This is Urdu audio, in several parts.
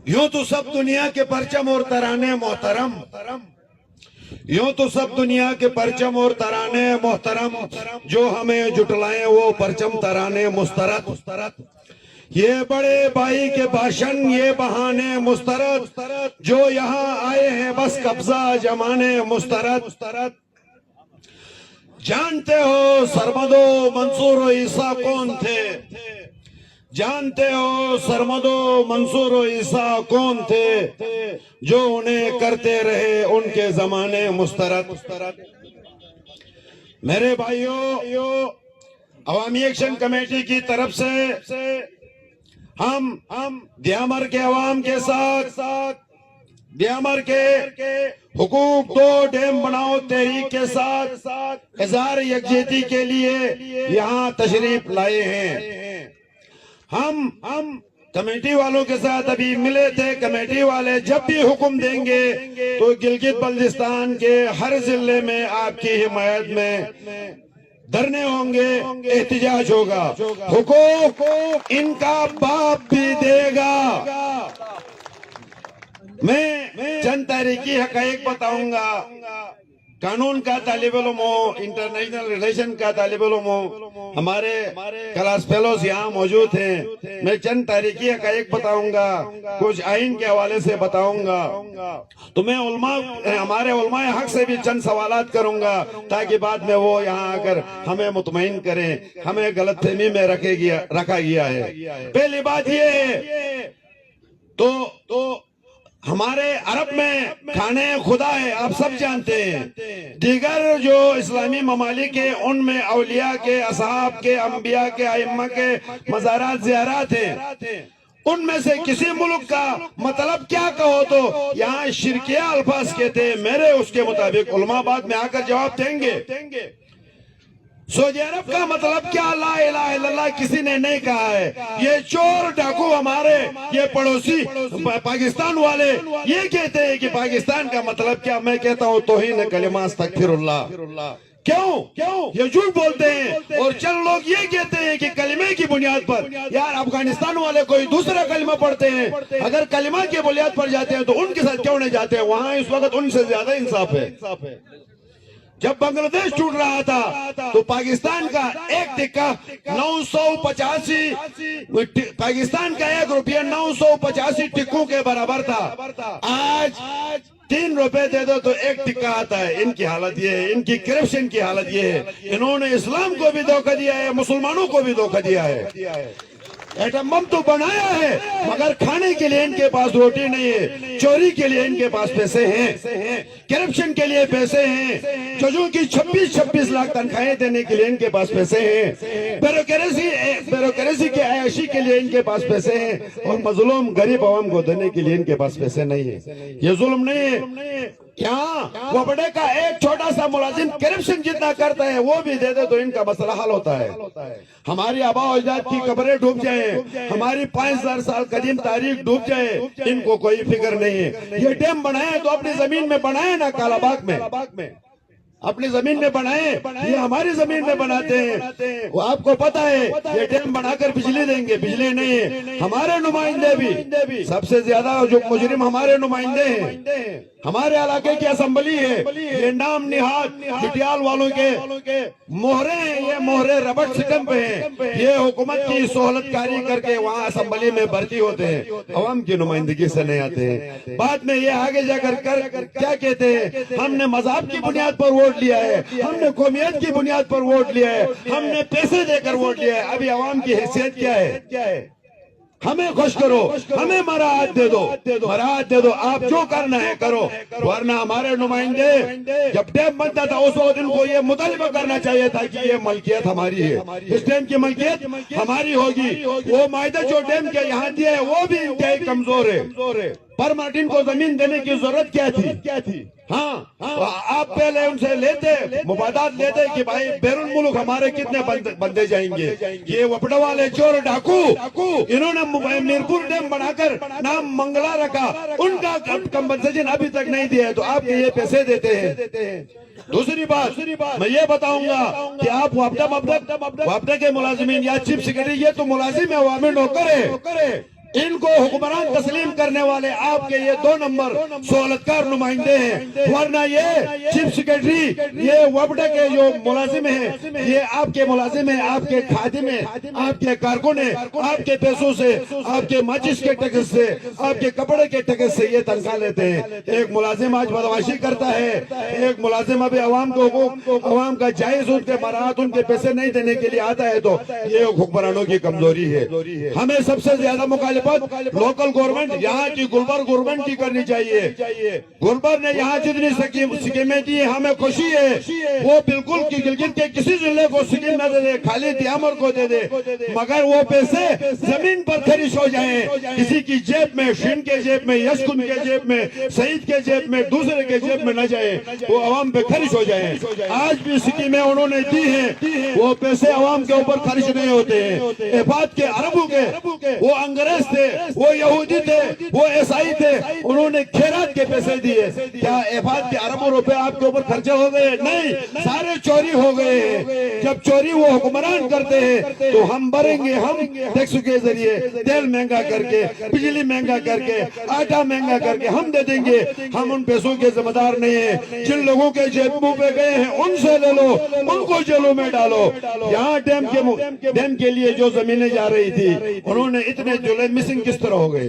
یوں تو سب دنیا کے پرچم اور ترانے محترم، یوں تو سب دنیا کے پرچم اور ترانے محترم، جو ہمیں جٹلائیں وہ پرچم ترانے مسترد۔ یہ بڑے بھائی کے بھاشن یہ بہانے مسترد، جو یہاں آئے ہیں بس قبضہ جمانے مسترد۔ جانتے ہو سرمد و منصور و عیسیٰ کون تھے، جانتے ہو سرمد و منصور و عیسیٰ کون تھے، جو انہیں کرتے رہے ان کے زمانے مسترد۔ میرے بھائیوں، عوامی ایکشن کمیٹی کی طرف سے ہم دیامر کے عوام کے ساتھ دیامر کے حقوق دو ڈیم بناؤ تحریک کے ساتھ اظہار یکجہتی کے لیے یہاں تشریف لائے ہیں۔ ہم کمیٹی والوں کے ساتھ ابھی ملے تھے۔ کمیٹی والے جب بھی حکم دیں گے تو گلگت بلتستان کے ہر ضلع میں آپ کی حمایت میں دھرنے ہوں گے، احتجاج ہوگا۔ حقوق ان کا باپ بھی دے گا۔ میں چند تاریخی حقائق بتاؤں گا۔ قانون کا طالب علم ہو، انٹرنیشنل ریلیشن کا طالب علم ہو، ہمارے کلاس فیلوز یہاں موجود ہیں۔ میں چند تاریخی حقائق بتاؤں گا، کچھ آئین کے حوالے سے بتاؤں گا، تو میں ہمارے علماء حق سے بھی چند سوالات کروں گا تاکہ بعد میں وہ یہاں آ کر ہمیں مطمئن کریں۔ ہمیں غلط فہمی میں رکھا گیا ہے۔ پہلی بات یہ ہے تو ہمارے عرب میں کھانے خدا ہے، آپ سب جانتے ہیں۔ دیگر جو اسلامی ممالک ہیں ان میں اولیاء کے، اصحاب کے، انبیاء کے، ائمہ کے مزارات زیارات ہیں۔ ان میں سے کسی ملک کا مطلب کیا کہو تو یہاں شرکیہ الفاظ کہتے ہیں، میرے اس کے مطابق علماء بعد میں آ کر جواب دیں گے۔ سعودی عرب کا مطلب کیا؟ لا الہ الا اللہ کسی نے نہیں کہا ہے۔ یہ چور ڈاکو ہمارے یہ پڑوسی پاکستان والے یہ کہتے ہیں کہ پاکستان کا مطلب کیا؟ میں کہتا ہوں توہین کلمہ استغفر اللہ۔ کیوں یہ جھوٹ بولتے ہیں؟ اور چند لوگ یہ کہتے ہیں کہ کلمے کی بنیاد پر، یار افغانستان والے کوئی دوسرا کلمہ پڑھتے ہیں، اگر کلمہ کی بنیاد پر جاتے ہیں تو ان کے ساتھ کیوں نہیں جاتے ہیں؟ وہاں اس وقت ان سے زیادہ انصاف ہے۔ جب بنگلہ دیش ٹوٹ رہا تھا تو پاکستان کا ایک ٹکہ 985 پاکستان کا 1 روپیہ 985 ٹکوں کے برابر تھا۔ آج 3 روپے دے دو تو 1 ٹکہ آتا ہے۔ ان کی حالت یہ ہے، ان کی کرپشن کی حالت یہ ہے۔ انہوں نے اسلام کو بھی دھوکہ دیا ہے، مسلمانوں کو بھی دھوکہ دیا ہے۔ ایٹم بم تو بنایا ہے مگر کھانے کے لیے ان کے پاس روٹی نہیں ہے، چوری کے لیے ان کے پاس پیسے ہیں، کرپشن کے لیے پیسے ہیں، ججوں کی 26 لاکھ تنخواہیں دینے کے لیے ان کے پاس پیسے ہیں، بیوروکریسی کے عیاشی کے لیے ان کے پاس پیسے ہیں، اور مظلوم غریب عوام کو دینے کے لیے ان کے پاس پیسے نہیں ہیں۔ یہ ظلم نہیں ہے کیا؟ وہ بڑے کا ایک چھوٹا سا ملازم کرپشن جتنا کرتا ہے وہ بھی دے دے تو ان کا مسئلہ حل ہوتا ہے۔ ہماری آبا و اجداد کی قبریں ڈوب جائیں، ہماری 5000 سال قدیم تاریخ ڈوب جائے، ان کو کوئی فکر نہیں ہے۔ یہ ڈیم بنائے تو اپنی زمین میں بنائے نا، کالا باغ میں اپنی زمین میں بنائے، یہ ہماری زمین میں بناتے ہیں۔ وہ آپ کو پتا ہے یہ ڈیم بنا کر بجلی دیں گے، بجلی نہیں ہے۔ ہمارے نمائندے بھی سب سے زیادہ جو مجرم ہمارے نمائندے ہیں، ہمارے علاقے کی اسمبلی ہے، یہ نام نہاد جٹیال والوں کے مہرے ہیں، یہ مہرے ربٹ سٹمپ ہیں، یہ حکومت کی سہولت کاری کر کے وہاں اسمبلی میں بھرتی ہوتے ہیں، عوام کی نمائندگی سے نہیں آتے ہیں۔ بعد میں یہ آگے جا کر کیا کہتے ہیں؟ ہم نے مذہب کی بنیاد پر ووٹ لیا ہے، ہم نے قومیت کی بنیاد پر ووٹ لیا ہے، ہم نے پیسے دے کر ووٹ لیا ہے۔ ابھی عوام کی حیثیت کیا ہے؟ ہمیں خوش کرو، ہمیں مراعات دے دو، آپ جو کرنا ہے کرو، ورنہ ہمارے نمائندے جب ڈیم بنتا تھا اس وقت ان کو یہ مطالبہ کرنا چاہیے تھا کہ یہ ملکیت ہماری ہے، اس ڈیم کی ملکیت ہماری ہوگی۔ وہ معاہدہ جو ڈیم کے یہاں دیا ہے وہ بھی انتہائی کمزور ہے۔ پر مارٹن کو زمین دینے کی ضرورت کیا تھی؟ ہاں آپ پہلے ان سے لیتے، مفادات لیتے کہ بھائی بیرون ملک ہمارے کتنے بندے جائیں گے۔ یہ وپڑا والے چور ڈاکو انہوں نے میرپور ڈیم بنا کر نام منگلا رکھا، ان کا کمپنسیشن ابھی تک نہیں دیا ہے، تو آپ یہ پیسے دیتے ہیں۔ دوسری بات میں یہ بتاؤں گا کہ آپ وابڈہ کے ملازمین یا چیف سیکریٹری، یہ تو ملازم ہے، عوامی نوکر ہے، ان کو حکمران تسلیم کرنے والے آپ کے یہ 2 نمبر سہولتکار نمائندے ہیں، ورنہ یہ چیف سیکرٹری، یہ وفد کے جو ملازم ہیں، یہ آپ کے ملازم ہیں، آپ کے خادم ہیں، آپ کے کارکن ہیں، آپ کے پیسوں سے، آپ کے ماچس کے ٹیکس سے، آپ کے کپڑے کے ٹیکس سے یہ تنخواہ لیتے ہیں۔ ایک ملازم آج بدمعاشی کرتا ہے، ایک ملازم ابھی عوام کو حقوق، عوام کا جائز ان کے مراعات، ان کے پیسے نہیں دینے کے لیے آتا ہے، تو یہ حکمرانوں کی کمزوری ہے۔ ہمیں سب سے زیادہ مخالفت لوکل گورنمنٹ، یہاں کی گلبرگ گورنمنٹ کی کرنی چاہیے۔ گلبرگ نے یہاں جتنی سکیمیں دی ہمیں خوشی ہے، وہ بالکل کی گلگت کے کسی ضلع کو سکیم نہ دے دے، خالی دیامر کو دے دے، مگر وہ پیسے زمین پر خرچ ہو جائیں، کسی کی جیب میں، شین کے جیب میں، یشکن کے جیب میں، سعید کے جیب میں، دوسرے کے جیب میں نہ جائیں، وہ عوام پہ خرچ ہو جائیں۔ آج بھی سکیمیں انہوں نے دی ہیں، وہ پیسے عوام کے اوپر خرچ نہیں ہوتے ہیں۔ افات کے عربوں کے، وہ انگریز تھے، وہ یہودی تھے، وہ عیسائی تھے، انہوں نے خیرات کے پیسے دیے۔ کیا افات کے اربوں روپے آپ کے اوپر خرچہ ہو گئے؟ نہیں، سارے چوری ہو گئے ہیں۔ جب چوری وہ حکمران کرتے ہیں تو ہم بھریں گے، ہم ٹیکس کے ذریعے تیل مہنگا کر کے، بجلی مہنگا کر کے، آٹا مہنگا کر کے ہم دے دیں گے۔ ہم ان پیسوں کے ذمہ دار نہیں ہیں۔ جن لوگوں کے جیب منہ پہ گئے ہیں ان سے لے لو، ان کو جیلوں میں ڈالو۔ یہاں ڈیم کے لیے جو زمینیں جا رہی تھی، انہوں نے اتنے جولے مسنگ کس طرح ہو گئے؟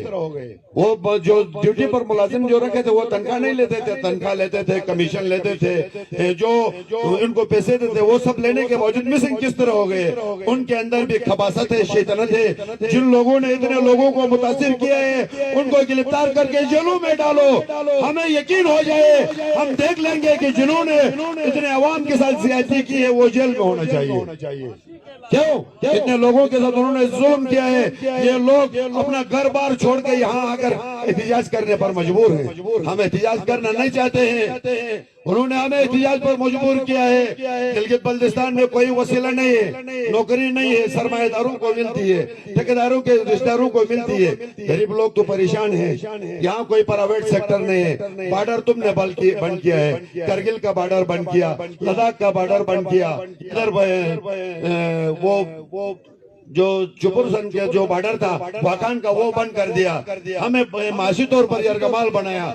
وہ جو ڈیوٹی پر ملازم جو رکھے تھے وہ تنخواہ نہیں لیتے تھے، تنخواہ لیتے تھے، کمیشن لیتے تھے، جو ان کو پیسے دیتے وہ سب لینے کے باوجود مسنگ کس طرح ہو گئے؟ ان کے اندر بھی خباثت ہے، شیطنت ہے۔ جن لوگوں نے اتنے لوگوں کو متاثر کیا ہے ان کو گرفتار کر کے جیلوں میں ڈالو۔ ہمیں یقین ہو جائے، ہم دیکھ لیں گے کہ جنہوں نے اتنے عوام کے ساتھ زیادتی کی ہے وہ جیل میں ہونا چاہیے۔ کیوں؟ اتنے لوگوں کے ساتھ انہوں نے ظلم کیا ہے۔ یہ لوگ اپنا گھر بار چھوڑ کے یہاں آ کر احتجاج کرنے پر مجبور ہیں۔ ہم احتجاج کرنا نہیں چاہتے ہیں، انہوں نے ہمیں احتجاج پر مجبور کیا ہے۔ گلگت بلتستان میں کوئی وسیلہ نہیں ہے، نوکری نہیں ہے، سرمایہ داروں کو ملتی ہے، ٹھیکیداروں کے رشتہ داروں کو ملتی ہے۔ غریب لوگ تو پریشان ہیں، یہاں کوئی پرائیویٹ سیکٹر نہیں ہے۔ بارڈر تم نے بند کیا ہے، کرگل کا بارڈر بند کیا، لداخ کا بارڈر بند کیا، ادھر وہ جو چپرسن کے جو بارڈر تھا واکان کا وہ بند کر دیا۔ ہمیں معاشی طور پر یرغمال بنایا۔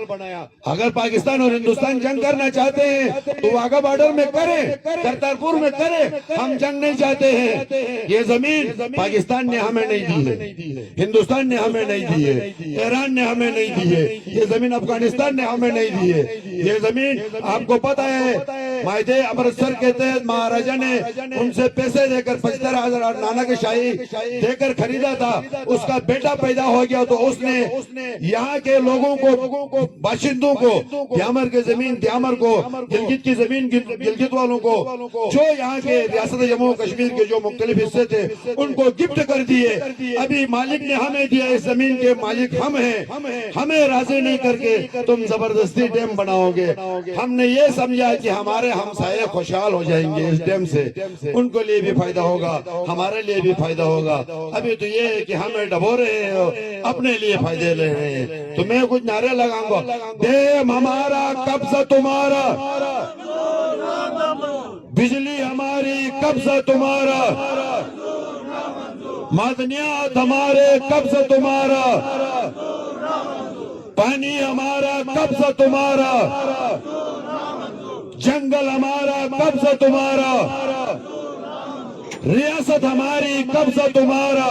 اگر پاکستان اور ہندوستان جنگ کرنا چاہتے ہیں تو واگا بارڈر میں کریں، کرتارپور میں کریں، ہم جنگ نہیں چاہتے ہیں۔ یہ زمین پاکستان نے ہمیں نہیں دی ہے، ہندوستان نے ہمیں نہیں دی ہے، ایران نے ہمیں نہیں دی ہے، یہ زمین افغانستان نے ہمیں نہیں دی ہے۔ یہ زمین آپ کو پتا ہے، معاہدے امرتسر کے تحت مہاراجا نے ان سے پیسے دے کر 75,000 نانک شاہی دے کر خریدا تھا۔ اس کا بیٹا پیدا ہو گیا تو اس نے یہاں کے لوگوں کو، باشندوں کو، دیامر کے زمین دیامر کو، گلگت کی زمین گلگت والوں کو، جو یہاں کے ریاست جموں کشمیر کے جو مختلف حصے تھے ان کو گفٹ کر دیے۔ ابھی مالک نے ہمیں دیا، اس زمین کے مالک ہم ہیں۔ ہمیں راضی نہیں کر کے تم زبردستی ڈیم بناؤ گے۔ ہم نے یہ سمجھا کہ ہمارے ہمسائے خوشحال ہو جائیں گے اس ڈیم سے، ان کو لیے بھی فائدہ ہوگا، ہمارے لیے بھی فائدہ ہوگا۔ ابھی تو یہ ہے کہ ہمیں ڈبو رہے ہیں، اپنے لیے فائدے لے رہے ہیں۔ تو میں کچھ نعرے لگاؤں گا، ڈیم ہمارا، قبضہ تمہارا، بجلی ہماری، قبضہ تمہارا، معدنیات ہمارے، قبضہ تمہارا، پانی ہمارا، قبضہ تمہارا، جنگل ہمارا، قبضہ تمہارا، ریاست ہماری، قبضہ تمہارا۔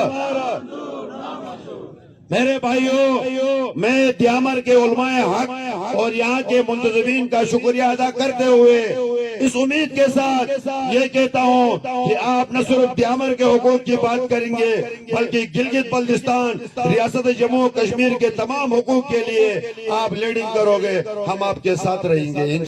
میرے بھائیوں، میں دیامر کے علماء حق اور یہاں کے منتظمین کا شکریہ ادا کرتے ہوئے اس امید کے ساتھ یہ کہتا ہوں کہ آپ نہ صرف دیامر کے حقوق کی بات کریں گے بلکہ گلگت بلتستان، ریاست جموں کشمیر کے تمام حقوق کے لیے آپ لیڈنگ کرو گے، ہم آپ کے ساتھ رہیں گے۔